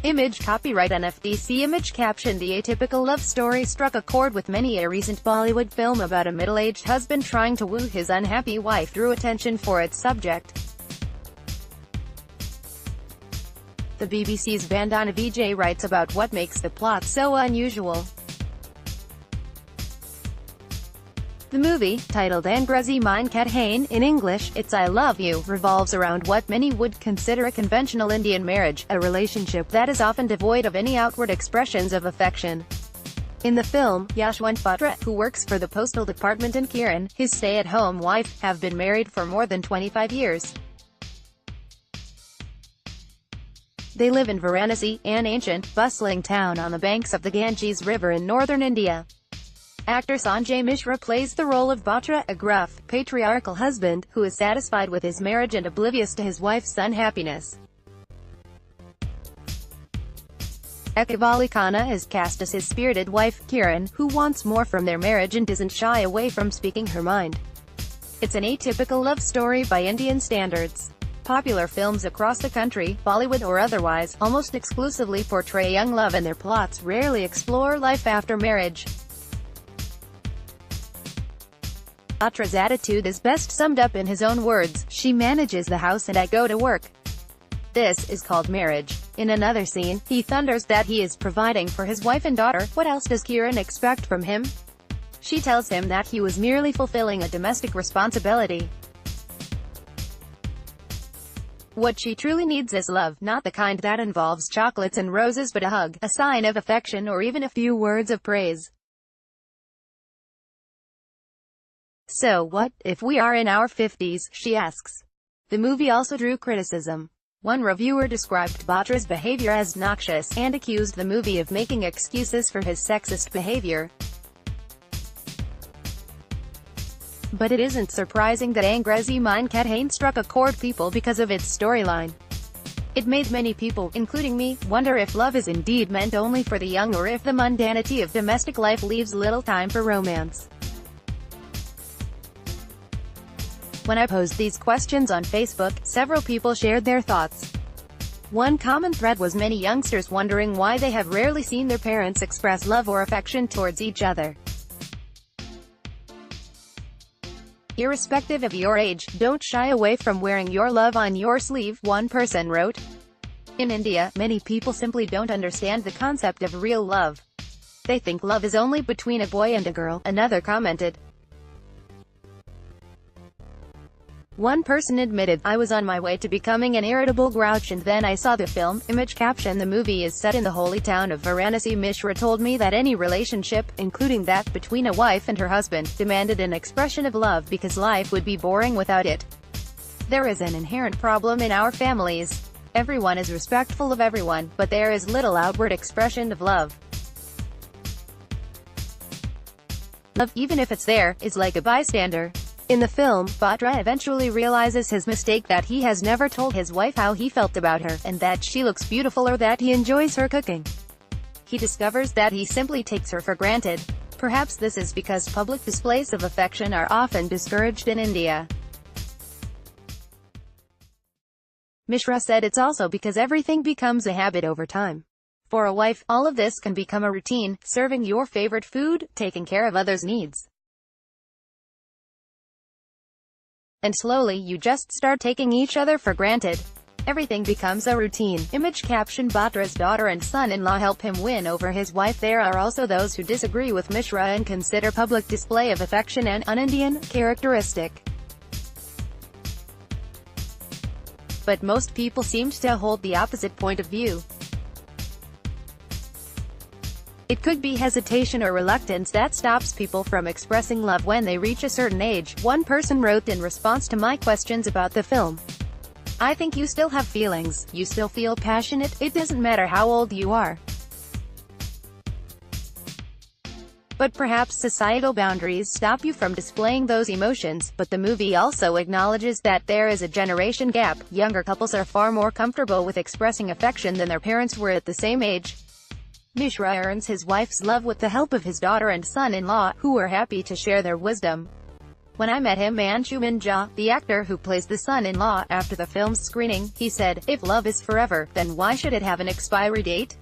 Image copyright NFDC. Image caption: the atypical love story struck a chord with many. A recent Bollywood film about a middle-aged husband trying to woo his unhappy wife drew attention for its subject. The BBC's Vandana Vijay writes about what makes the plot so unusual. The movie, titled Angrezi Mein Kathane, in English, It's I Love You, revolves around what many would consider a conventional Indian marriage, a relationship that is often devoid of any outward expressions of affection. In the film, Yashwant Batra, who works for the postal department, and Kiran, his stay-at-home wife, have been married for more than 25 years. They live in Varanasi, an ancient, bustling town on the banks of the Ganges River in northern India. Actor Sanjay Mishra plays the role of Batra, a gruff, patriarchal husband, who is satisfied with his marriage and oblivious to his wife's unhappiness. Ekavali Khanna is cast as his spirited wife, Kiran, who wants more from their marriage and isn't shy away from speaking her mind. It's an atypical love story by Indian standards. Popular films across the country, Bollywood or otherwise, almost exclusively portray young love, and their plots rarely explore life after marriage. Batra's attitude is best summed up in his own words: "She manages the house and I go to work. This is called marriage." In another scene, he thunders that he is providing for his wife and daughter. What else does Kiran expect from him? She tells him that he was merely fulfilling a domestic responsibility. What she truly needs is love, not the kind that involves chocolates and roses, but a hug, a sign of affection, or even a few words of praise. So what, if we are in our 50s, she asks. The movie also drew criticism. One reviewer described Batra's behavior as noxious, and accused the movie of making excuses for his sexist behavior. But it isn't surprising that Angrezi Mein Kathane struck a chord people because of its storyline. It made many people, including me, wonder if love is indeed meant only for the young, or if the mundanity of domestic life leaves little time for romance. When I posed these questions on Facebook, several people shared their thoughts. One common thread was many youngsters wondering why they have rarely seen their parents express love or affection towards each other. Irrespective of your age, don't shy away from wearing your love on your sleeve, one person wrote. In India, many people simply don't understand the concept of real love. They think love is only between a boy and a girl, another commented. One person admitted, "I was on my way to becoming an irritable grouch and then I saw the film." Image caption: the movie is set in the holy town of Varanasi. Mishra told me that any relationship, including that between a wife and her husband, demanded an expression of love because life would be boring without it. There is an inherent problem in our families. Everyone is respectful of everyone, but there is little outward expression of love. Love, even if it's there, is like a bystander. In the film, Batra eventually realizes his mistake, that he has never told his wife how he felt about her, and that she looks beautiful or that he enjoys her cooking. He discovers that he simply takes her for granted. Perhaps this is because public displays of affection are often discouraged in India. Mishra said it's also because everything becomes a habit over time. For a wife, all of this can become a routine: serving your favorite food, taking care of others' needs. And slowly you just start taking each other for granted. Everything becomes a routine. Image caption: Batra's daughter and son-in-law help him win over his wife. There are also those who disagree with Mishra and consider public display of affection an un-Indian characteristic. But most people seemed to hold the opposite point of view. It could be hesitation or reluctance that stops people from expressing love when they reach a certain age, one person wrote in response to my questions about the film. "I think you still have feelings, you still feel passionate, it doesn't matter how old you are. But perhaps societal boundaries stop you from displaying those emotions." But the movie also acknowledges that there is a generation gap. Younger couples are far more comfortable with expressing affection than their parents were at the same age. Mishra earns his wife's love with the help of his daughter and son-in-law, who are happy to share their wisdom. When I met him, Anshu Minja, the actor who plays the son-in-law, after the film's screening, he said, "If love is forever, then why should it have an expiry date?"